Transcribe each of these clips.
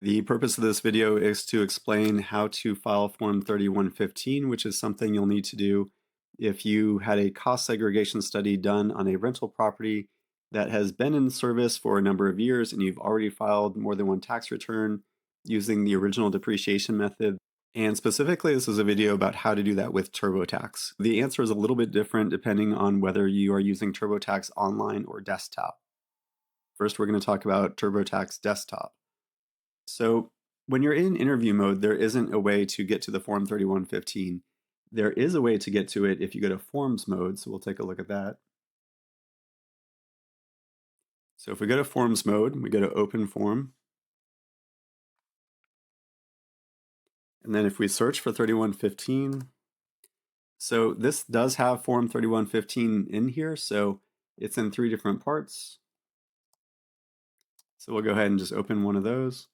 The purpose of this video is to explain how to file Form 3115, which is something you'll need to do if you had a cost segregation study done on a rental property that has been in service for a number of years and you've already filed more than one tax return using the original depreciation method. And specifically, this is a video about how to do that with TurboTax. The answer is a little bit different depending on whether you are using TurboTax online or desktop. First, we're going to talk about TurboTax desktop. So when you're in interview mode, there isn't a way to get to the Form 3115. There is a way to get to it if you go to Forms mode, so we'll take a look at that. So if we go to Forms mode, we go to Open Form. And then if we search for 3115, so this does have Form 3115 in here, so it's in 3 different parts. So we'll go ahead and just open one of those.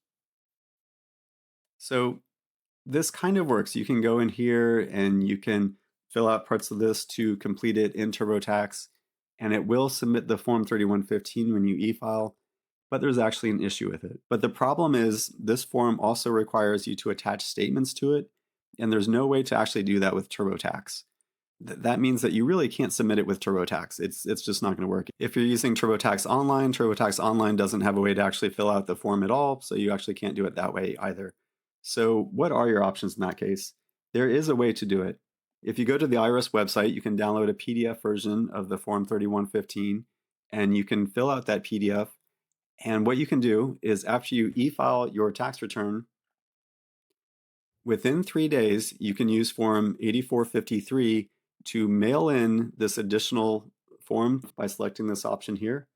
So this kind of works. You can go in here and you can fill out parts of this to complete it in TurboTax, and it will submit the Form 3115 when you e-file, but there's actually an issue with it. But the problem is this form also requires you to attach statements to it, and there's no way to actually do that with TurboTax. That means that you really can't submit it with TurboTax. It's just not going to work. If you're using TurboTax Online doesn't have a way to actually fill out the form at all, so you actually can't do it that way either. So what are your options in that case? There is a way to do it. If you go to the IRS website, you can download a PDF version of the Form 3115, and you can fill out that PDF. And what you can do is after you e-file your tax return, within 3 days, you can use Form 8453 to mail in this additional form by selecting this option here.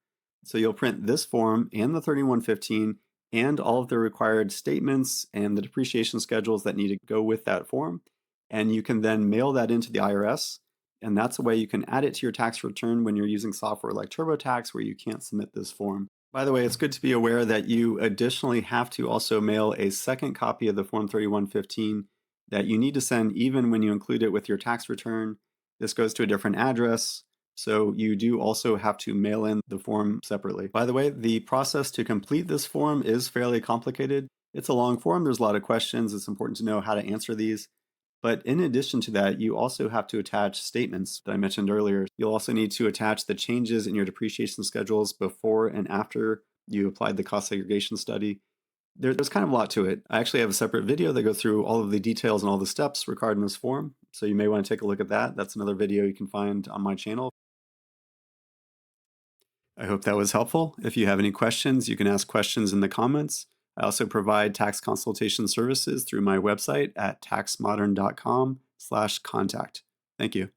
So you'll print this form and the 3115 and all of the required statements and the depreciation schedules that need to go with that form. And you can then mail that into the IRS. And that's a way you can add it to your tax return when you're using software like TurboTax where you can't submit this form. By the way, it's good to be aware that you additionally have to also mail a second copy of the Form 3115 that you need to send even when you include it with your tax return. This goes to a different address, so you do also have to mail in the form separately. By the way, the process to complete this form is fairly complicated. It's a long form, there's a lot of questions, it's important to know how to answer these. But in addition to that, you also have to attach statements that I mentioned earlier. You'll also need to attach the changes in your depreciation schedules before and after you applied the cost segregation study. There's kind of a lot to it. I actually have a separate video that goes through all of the details and all the steps regarding this form, so you may want to take a look at that. That's another video you can find on my channel. I hope that was helpful. If you have any questions, you can ask questions in the comments. I also provide tax consultation services through my website at taxmodern.com/contact. Thank you.